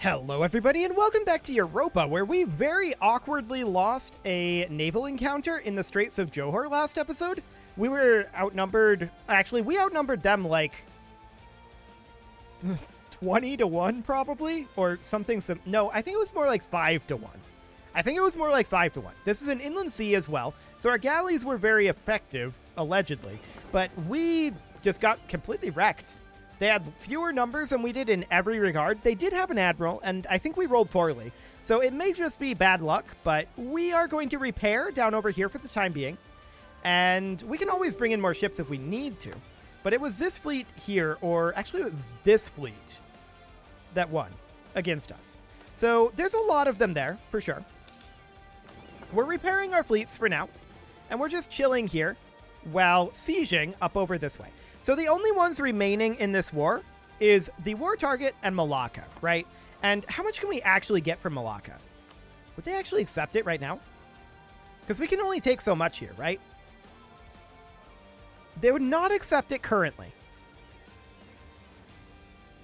Hello everybody and welcome back to Europa, where we very awkwardly lost a naval encounter in the Straits of Johor last episode. We were outnumbered, actually we outnumbered them like 20 to 1 probably, or something. No, I think it was more like 5 to 1. I think it was more like 5 to 1. This is an inland sea as well, so our galleys were very effective, allegedly, but we just got completely wrecked. They had fewer numbers than we did in every regard. They did have an admiral, and I think we rolled poorly. So it may just be bad luck, but we are going to repair down over here for the time being. And we can always bring in more ships if we need to. But it was this fleet here, or actually it was this fleet, that won against us. So there's a lot of them there, for sure. We're repairing our fleets for now, and we're just chilling here while sieging up over this way. So the only ones remaining in this war is the war target and Malacca, right? And how much can we actually get from Malacca? Would they actually accept it right now? Because we can only take so much here, right? They would not accept it currently.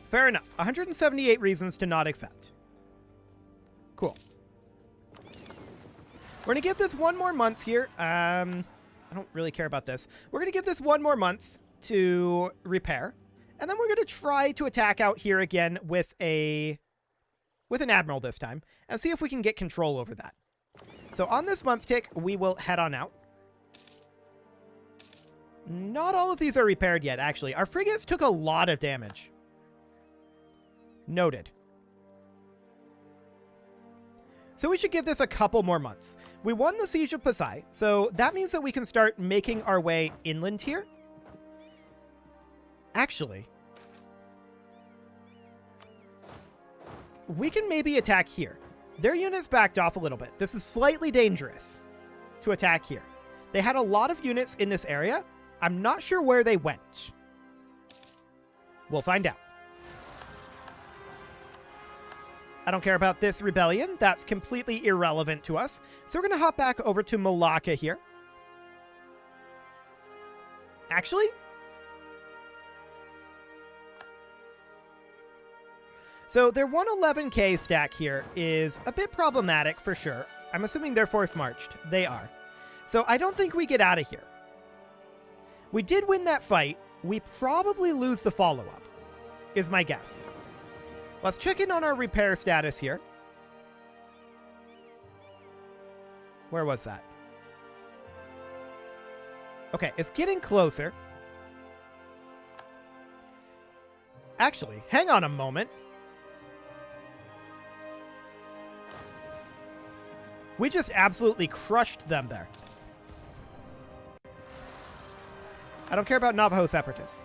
Fair enough. 178 reasons to not accept. Cool. We're going to give this one more month here. I don't really care about this. We're going to give this one more month to repair, and then we're going to try to attack out here again with an admiral this time and see if we can get control over that. So on this month tick, we will head on out. Not all of these are repaired yet, actually. Our frigates took a lot of damage. Noted. So we should give this a couple more months. We won the Siege of Pasai, so that means that we can start making our way inland here. Actually, we can maybe attack here. Their units backed off a little bit. This is slightly dangerous to attack here. They had a lot of units in this area. I'm not sure where they went. We'll find out. I don't care about this rebellion. That's completely irrelevant to us. So we're going to hop back over to Malacca here. Actually, so their 111k stack here is a bit problematic for sure. I'm assuming they're force marched. They are. So I don't think we get out of here. We did win that fight. We probably lose the follow-up, is my guess. Let's check in on our repair status here. Where was that? Okay, it's getting closer. Actually, hang on a moment. We just absolutely crushed them there. I don't care about Navajo separatists.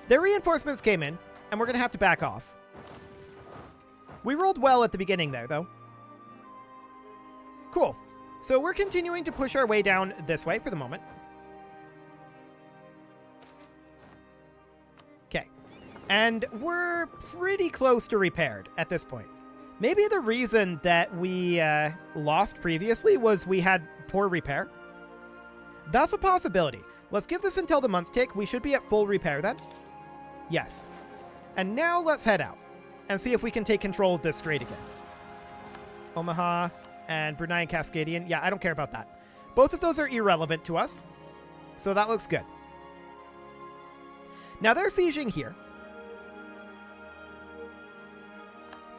Their reinforcements came in, and we're going to have to back off. We rolled well at the beginning there, though. Cool. So we're continuing to push our way down this way for the moment. Okay. And we're pretty close to repaired at this point. Maybe the reason that we lost previously was we had poor repair. That's a possibility. Let's give this until the month tick. We should be at full repair then. Yes. And now let's head out and see if we can take control of this strait again. Omaha and Brunei and Cascadian. Yeah, I don't care about that. Both of those are irrelevant to us. So that looks good. Now they're sieging here.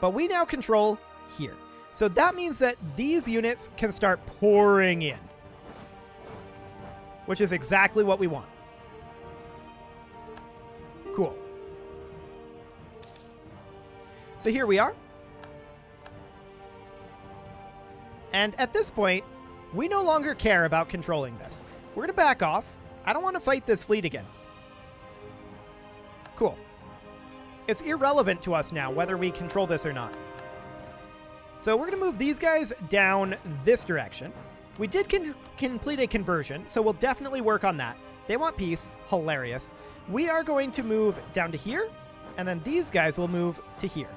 But we now control here. So that means that these units can start pouring in, which is exactly what we want. Cool. So here we are. And at this point, we no longer care about controlling this. We're going to back off. I don't want to fight this fleet again. Cool. It's irrelevant to us now whether we control this or not. So we're going to move these guys down this direction. We did complete a conversion, so we'll definitely work on that. They want peace. Hilarious. We are going to move down to here, and then these guys will move to here.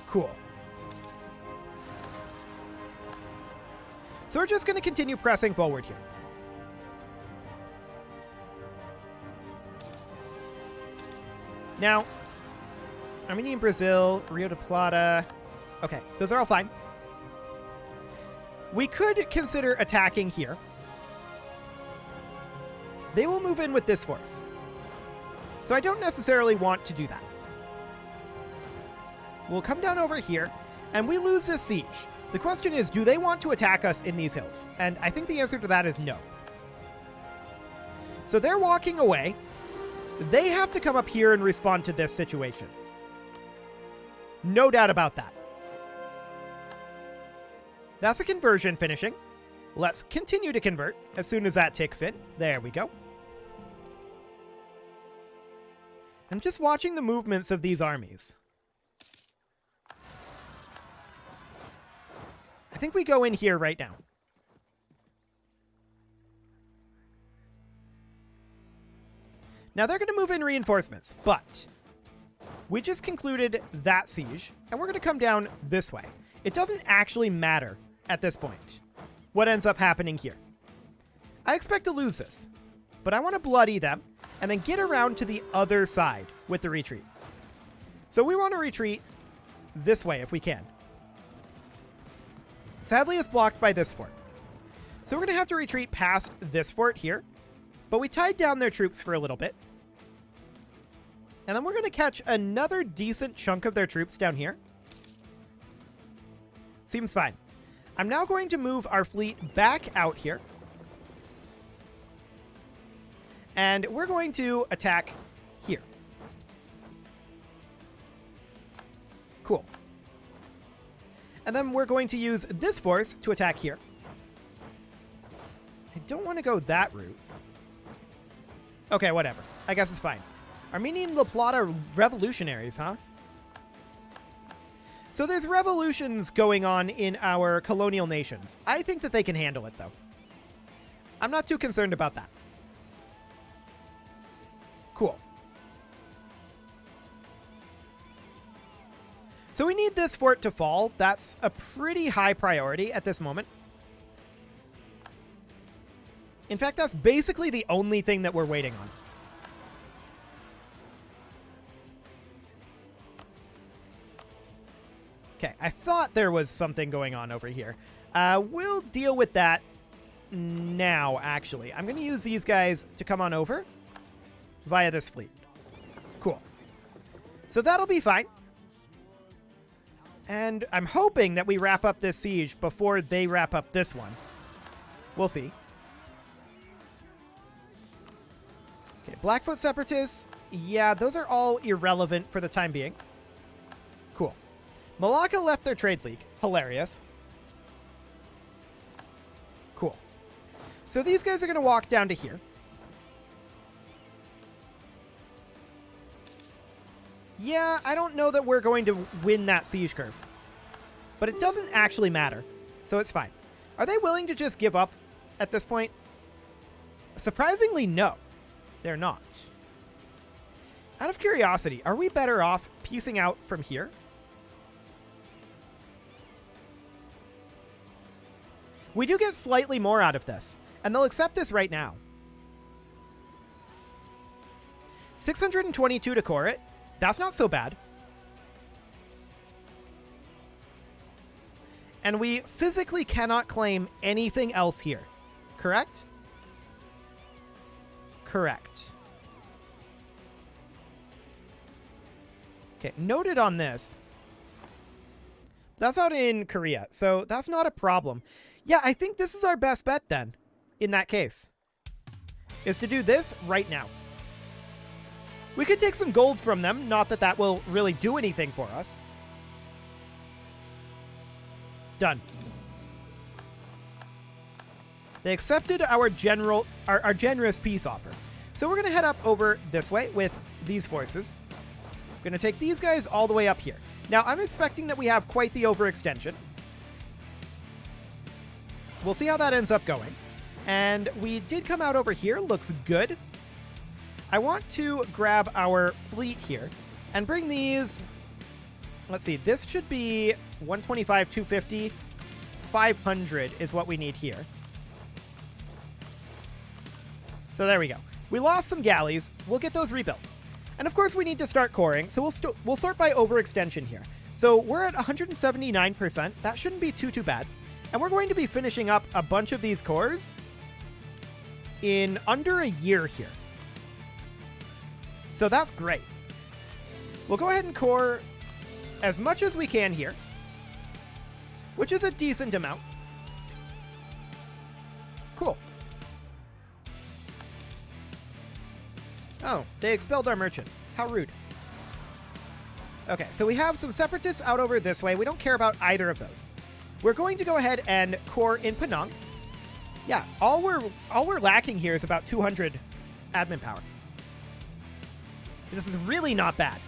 Cool. So we're just going to continue pressing forward here. Now, Armenia, Brazil, Rio de Plata. Okay, those are all fine. We could consider attacking here. They will move in with this force. So I don't necessarily want to do that. We'll come down over here, and we lose this siege. The question is, do they want to attack us in these hills? And I think the answer to that is no. So they're walking away. They have to come up here and respond to this situation. No doubt about that. That's a conversion finishing. Let's continue to convert as soon as that ticks in. There we go. I'm just watching the movements of these armies. I think we go in here right now. Now they're going to move in reinforcements, but we just concluded that siege, and we're going to come down this way. It doesn't actually matter at this point what ends up happening here. I expect to lose this, but I want to bloody them and then get around to the other side with the retreat. So we want to retreat this way if we can. Sadly, it's blocked by this fort. So we're going to have to retreat past this fort here, but we tied down their troops for a little bit. And then we're going to catch another decent chunk of their troops down here. Seems fine. I'm now going to move our fleet back out here. And we're going to attack here. Cool. And then we're going to use this force to attack here. I don't want to go that route. Okay, whatever. I guess it's fine. Armenian La Plata revolutionaries, huh? So there's revolutions going on in our colonial nations. I think that they can handle it, though. I'm not too concerned about that. Cool. So we need this fort to fall. That's a pretty high priority at this moment. In fact, that's basically the only thing that we're waiting on. Okay, I thought there was something going on over here. We'll deal with that now, actually. I'm going to use these guys to come on over via this fleet. Cool. So that'll be fine. And I'm hoping that we wrap up this siege before they wrap up this one. We'll see. Okay, Blackfoot Separatists. Yeah, those are all irrelevant for the time being. Cool. Malacca left their trade league. Hilarious. Cool. So these guys are going to walk down to here. Yeah, I don't know that we're going to win that siege curve. But it doesn't actually matter, so it's fine. Are they willing to just give up at this point? Surprisingly, no. They're not. Out of curiosity, are we better off piecing out from here? We do get slightly more out of this, and they'll accept this right now. 622 to core it. That's not so bad. And we physically cannot claim anything else here. Correct? Correct. Okay, noted on this. That's out in Korea, so that's not a problem. Yeah, I think this is our best bet then, in that case, is to do this right now. We could take some gold from them, not that that will really do anything for us. Done. They accepted our generous peace offer. So we're going to head up over this way with these forces. We're going to take these guys all the way up here. Now, I'm expecting that we have quite the overextension. We'll see how that ends up going. And we did come out over here. Looks good. I want to grab our fleet here and bring these. Let's see. This should be 125, 250, 500 is what we need here. So there we go. We lost some galleys. We'll get those rebuilt. And of course, we need to start coring, so we'll sort by overextension here. So we're at 179%. That shouldn't be too bad. And we're going to be finishing up a bunch of these cores in under a year here. So that's great. We'll go ahead and core as much as we can here, which is a decent amount. Cool. Oh, they expelled our merchant. How rude. Okay, so we have some separatists out over this way. We don't care about either of those. We're going to go ahead and core in Penang. Yeah, all we're lacking here is about 200 admin power. This is really not bad.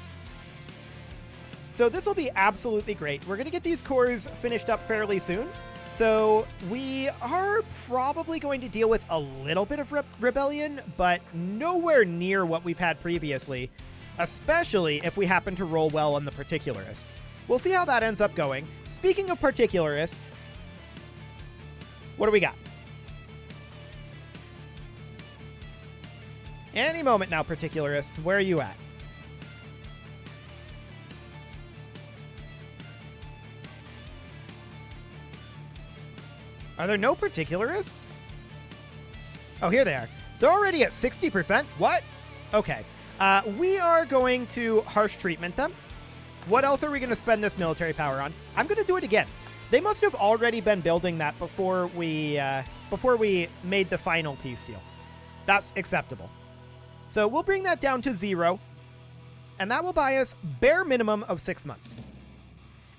So this will be absolutely great. We're going to get these cores finished up fairly soon. So we are probably going to deal with a little bit of rebellion, but nowhere near what we've had previously, especially if we happen to roll well on the particularists. We'll see how that ends up going. Speaking of particularists, what do we got? Any moment now, particularists. Where are you at? Are there no particularists? Oh, here they are. They're already at 60%? What? Okay. We are going to harsh treatment them. What else are we going to spend this military power on? I'm going to do it again. They must have already been building that before we made the final peace deal. That's acceptable. So we'll bring that down to 0, and that will buy us bare minimum of 6 months.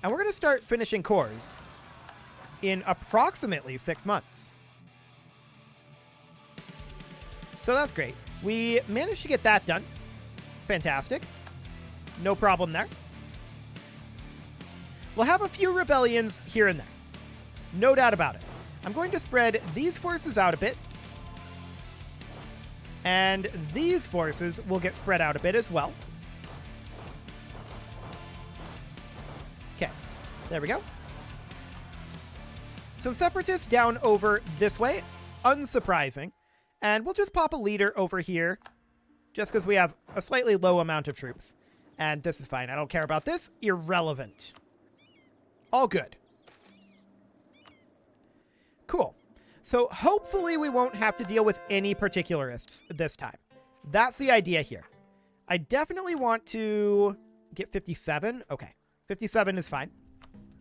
And we're going to start finishing cores in approximately 6 months. So that's great. We managed to get that done. Fantastic. No problem there. We'll have a few rebellions here and there. No doubt about it. I'm going to spread these forces out a bit. And these forces will get spread out a bit as well. Okay, there we go. Some separatists down over this way. Unsurprising. And we'll just pop a leader over here just because we have a slightly low amount of troops. And this is fine. I don't care about this. Irrelevant. All good. Cool. So hopefully we won't have to deal with any particularists this time. That's the idea here. I definitely want to get 57. Okay. 57 is fine.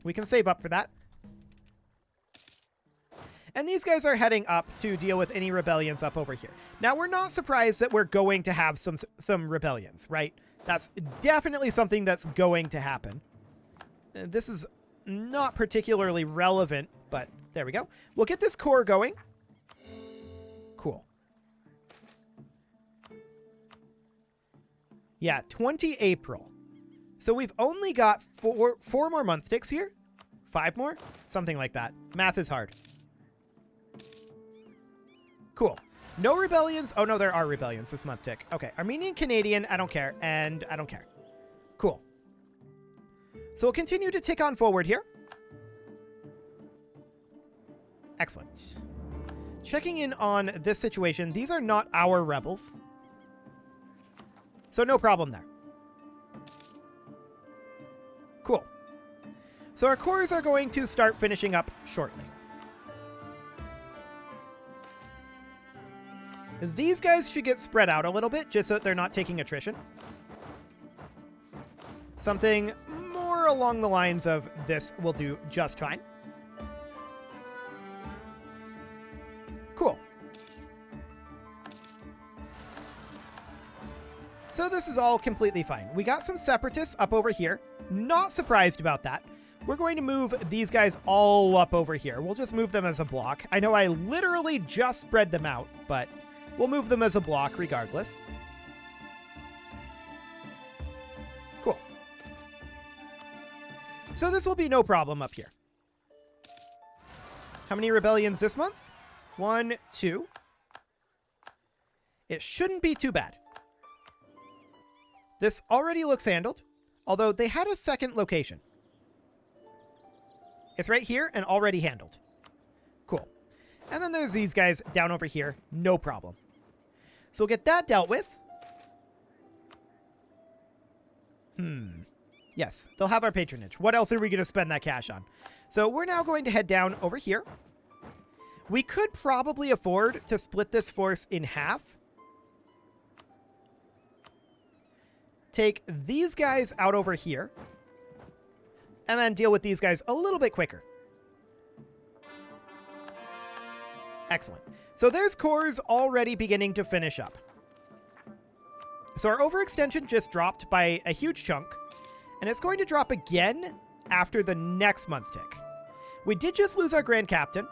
We can save up for that. And these guys are heading up to deal with any rebellions up over here. Now, we're not surprised that we're going to have some rebellions, right? That's definitely something that's going to happen. This is not particularly relevant, but there we go. We'll get this core going. Cool. Yeah, 20 April. So we've only got four more month ticks here. 5 more? Something like that. Math is hard. Cool. No rebellions. Oh, no, there are rebellions this month tick. Okay. Armenian, Canadian, I don't care. And I don't care. Cool. So we'll continue to tick on forward here. Excellent. Checking in on this situation. These are not our rebels. So no problem there. Cool. So our cores are going to start finishing up shortly. These guys should get spread out a little bit just so that they're not taking attrition. Something more along the lines of this will do just fine. Cool. So this is all completely fine. We got some separatists up over here. Not surprised about that. We're going to move these guys all up over here. We'll just move them as a block. I know I literally just spread them out, but we'll move them as a block regardless. Cool. So this will be no problem up here. How many rebellions this month? 1, 2. It shouldn't be too bad. This already looks handled, although they had a second location. It's right here and already handled. Cool. And then there's these guys down over here. No problem. So we'll get that dealt with. Yes, they'll have our patronage. What else are we going to spend that cash on? So we're now going to head down over here. We could probably afford to split this force in half. Take these guys out over here. And then deal with these guys a little bit quicker. Excellent. So there's cores already beginning to finish up. So our overextension just dropped by a huge chunk. And it's going to drop again after the next month tick. We did just lose our Grand Captain.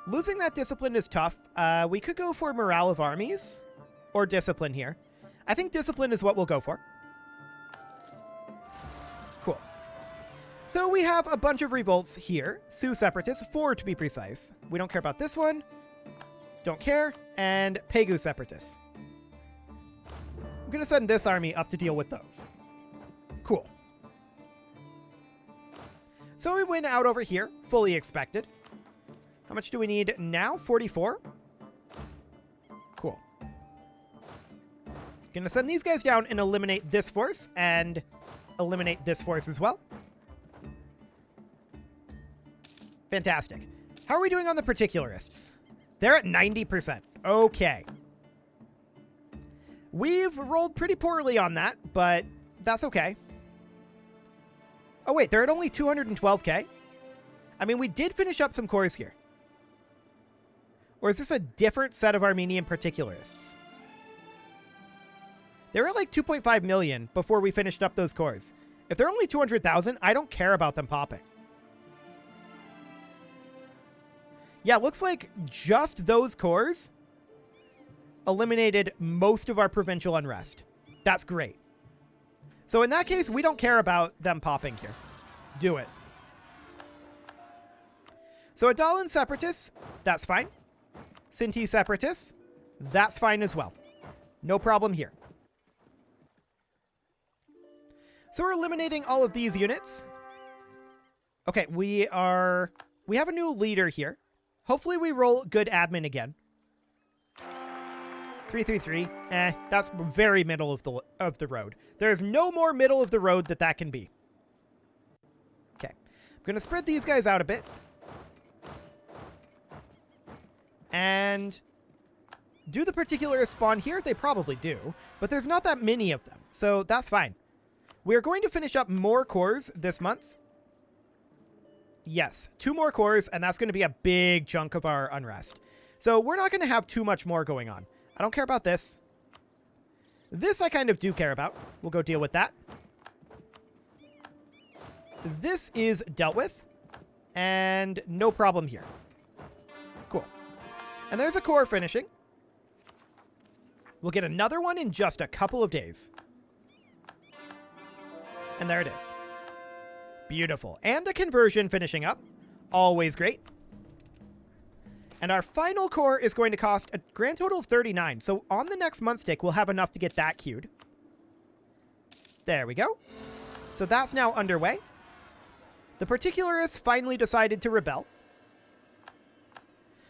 Losing that discipline is tough. We could go for morale of armies or discipline here. I think discipline is what we'll go for. Cool. So we have a bunch of revolts here. Sioux Separatists, 4 to be precise. We don't care about this one. Don't care. And Pegu Separatists. I'm going to send this army up to deal with those. Cool. So we win out over here. Fully expected. How much do we need now? 44? Cool. Gonna send these guys down and eliminate this force and eliminate this force as well. Fantastic. How are we doing on the particularists? They're at 90%. Okay. We've rolled pretty poorly on that, but that's okay. Oh wait, they're at only 212k? I mean, we did finish up some cores here. Or is this a different set of Armenian particularists? They were at like 2.5 million before we finished up those cores. If they're only 200,000, I don't care about them popping. Yeah, looks like just those cores eliminated most of our provincial unrest. That's great. So in that case, we don't care about them popping here. Do it. So Adalan Separatists, that's fine. Sinti Separatists, that's fine as well. No problem here. So we're eliminating all of these units. Okay, we have a new leader here. Hopefully we roll good admin again. 333. That's very middle of the road. There's no more middle of the road that can be. Okay. I'm going to spread these guys out a bit. And do the particular spawn here? They probably do. But there's not that many of them. So that's fine. We're going to finish up more cores this month. Yes, 2 more cores, and that's going to be a big chunk of our unrest. So we're not going to have too much more going on. I don't care about this. This I kind of do care about. We'll go deal with that. This is dealt with, and no problem here. Cool. And there's a core finishing. We'll get another one in just a couple of days. And there it is. Beautiful. And a conversion finishing up. Always great. And our final core is going to cost a grand total of 39. So on the next month tick, we'll have enough to get that queued. There we go. So that's now underway. The particularists finally decided to rebel.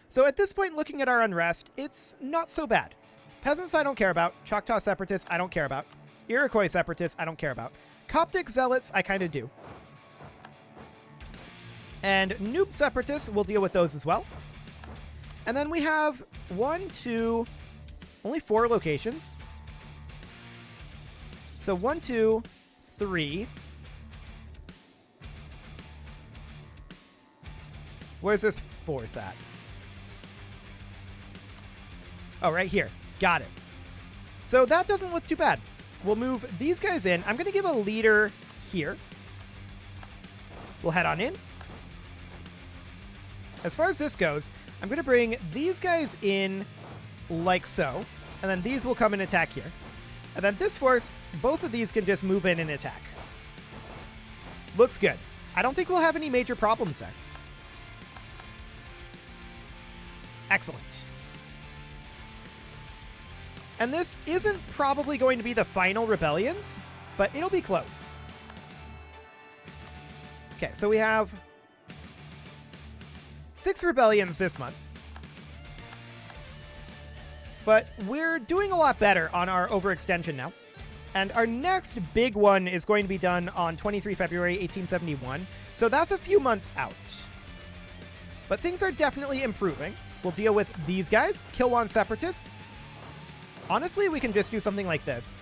So at this point, looking at our unrest, it's not so bad. Peasants I don't care about. Choctaw Separatists I don't care about. Iroquois Separatists I don't care about. Coptic Zealots I kind of do. And Noob Separatists, we'll deal with those as well. And then we have 1, 2, only 4 locations. So 1, 2, 3. Where's this 4th at? Oh, right here. Got it. So that doesn't look too bad. We'll move these guys in. I'm going to give a leader here. We'll head on in. As far as this goes, I'm going to bring these guys in like so. And then these will come and attack here. And then this force, both of these can just move in and attack. Looks good. I don't think we'll have any major problems there. Excellent. And this isn't probably going to be the final rebellions, but it'll be close. Okay, so we have 6 rebellions this month. But we're doing a lot better on our overextension now. And our next big one is going to be done on 23 February 1871. So that's a few months out. But things are definitely improving. We'll deal with these guys. Kill one Separatists. Honestly, we can just do something like this.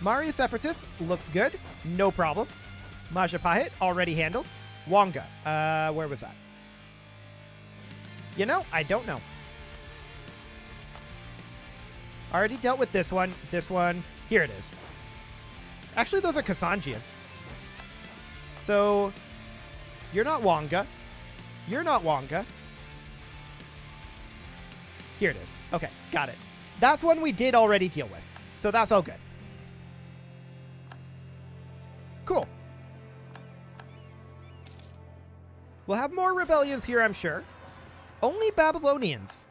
Mari Separatist looks good. No problem. Majapahit already handled. Wonga. Where was that? You know, I don't know. Already dealt with this one. This one. Here it is. Actually, those are Kasanjian. So, you're not Wonga. You're not Wonga. Here it is. Okay, got it. That's one we did already deal with. So that's all good. Cool. We'll have more rebellions here, I'm sure. Only Babylonians.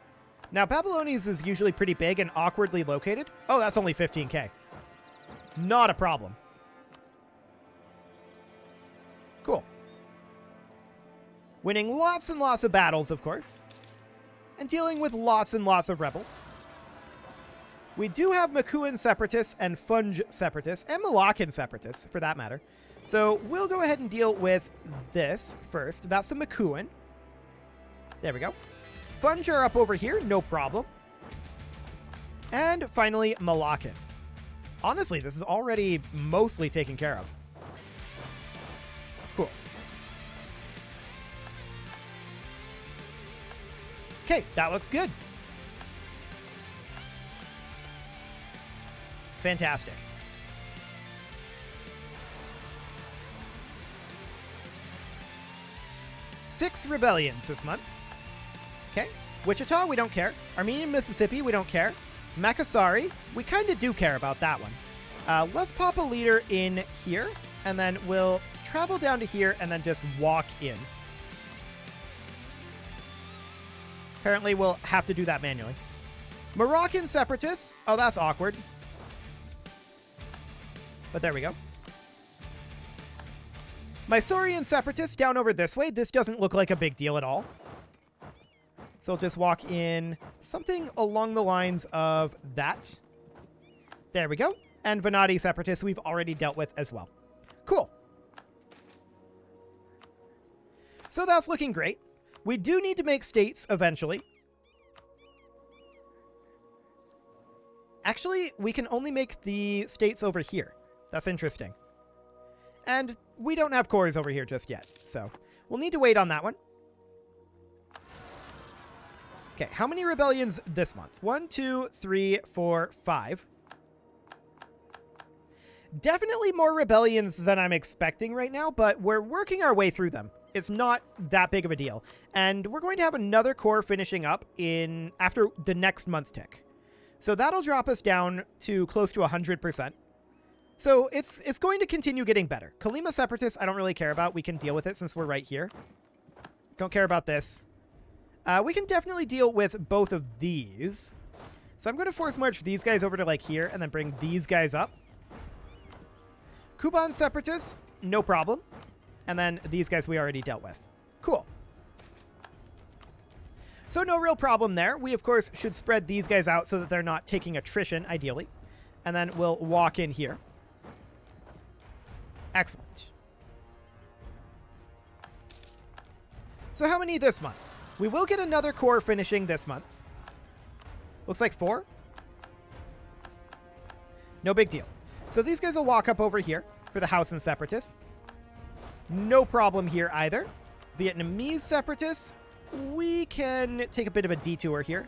Now, Babylonians is usually pretty big and awkwardly located. Oh, that's only 15k. Not a problem. Cool. Winning lots and lots of battles, of course. And dealing with lots and lots of rebels. We do have Makuan Separatists and Funge Separatists, and Malakan Separatists, for that matter. So we'll go ahead and deal with this first. That's the Makuan. There we go. Funge are up over here, no problem. And finally, Malakan. Honestly, this is already mostly taken care of. Cool. Okay, that looks good. Fantastic. Six rebellions this month. Okay. Wichita, we don't care. Armenian Mississippi, we don't care. Makassari, we kind of do care about that one. Let's pop a leader in here, and then we'll travel down to here and then just walk in. Apparently, we'll have to do that manually. Moroccan Separatists. Oh, that's awkward. But there we go. Mysorean Separatists down over this way. This doesn't look like a big deal at all. So we'll just walk in something along the lines of that. There we go. And Venati Separatists we've already dealt with as well. Cool. So that's looking great. We do need to make states eventually. Actually, we can only make the states over here. That's interesting. And we don't have cores over here just yet, so we'll need to wait on that one. Okay, how many rebellions this month? 1, 2, 3, 4, 5. Definitely more rebellions than I'm expecting right now, but we're working our way through them. It's not that big of a deal. And we're going to have another core finishing up in after the next month tick. So that'll drop us down to close to 100%. So it's going to continue getting better. Kalima Separatists, I don't really care about. We can deal with it since we're right here. Don't care about this. We can definitely deal with both of these. So I'm going to force march these guys over to like here and then bring these guys up. Kuban Separatists, no problem. And then these guys we already dealt with. Cool. So no real problem there. We, of course, should spread these guys out so that they're not taking attrition, ideally. And then we'll walk in here. Excellent. So how many this month? We will get another core finishing this month. Looks like 4. No big deal. So these guys will walk up over here for the Hausa Separatists. No problem here either. Vietnamese Separatists, we can take a bit of a detour here.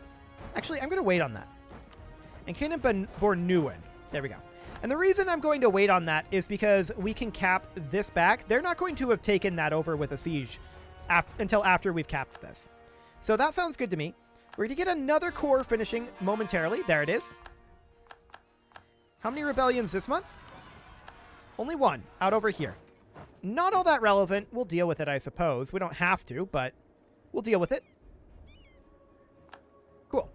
Actually, I'm going to wait on that. And Kanan Bornuen. There we go. And the reason I'm going to wait on that is because we can cap this back. They're not going to have taken that over with a siege until after we've capped this. So that sounds good to me. We're going to get another core finishing momentarily. There it is. How many rebellions this month? Only 1 out over here. Not all that relevant. We'll deal with it, I suppose. We don't have to, but we'll deal with it. Cool.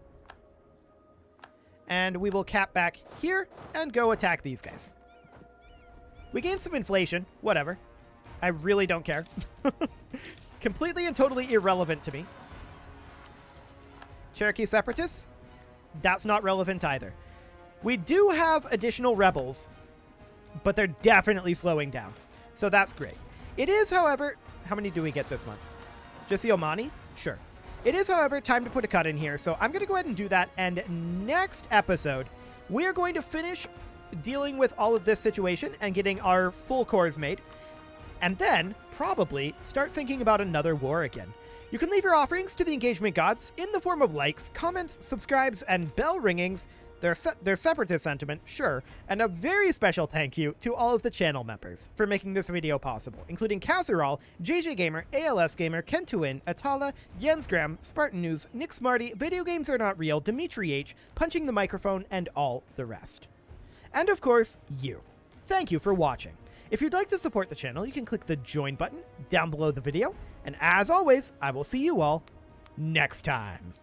And we will cap back here and go attack these guys. We gained some inflation. Whatever. I really don't care. Completely and totally irrelevant to me. Cherokee Separatists? That's not relevant either. We do have additional rebels, but they're definitely slowing down. So that's great. It is, however, how many do we get this month? Just the Omani? Sure. It is, however, time to put a cut in here. So I'm going to go ahead and do that. And next episode, we are going to finish dealing with all of this situation and getting our full cores made. And then probably start thinking about another war again. You can leave your offerings to the engagement gods in the form of likes, comments, subscribes, and bell ringings. Their separatist sentiment, sure, and a very special thank you to all of the channel members for making this video possible, including Casserole, JJ Gamer, ALS Gamer, Kentuin, Atala, Jensgram, Spartan News, Nick Smarty, Video Games Are Not Real, Dimitri H, Punching the Microphone, and all the rest. And of course, you. Thank you for watching. If you'd like to support the channel, you can click the join button down below the video, and as always, I will see you all next time.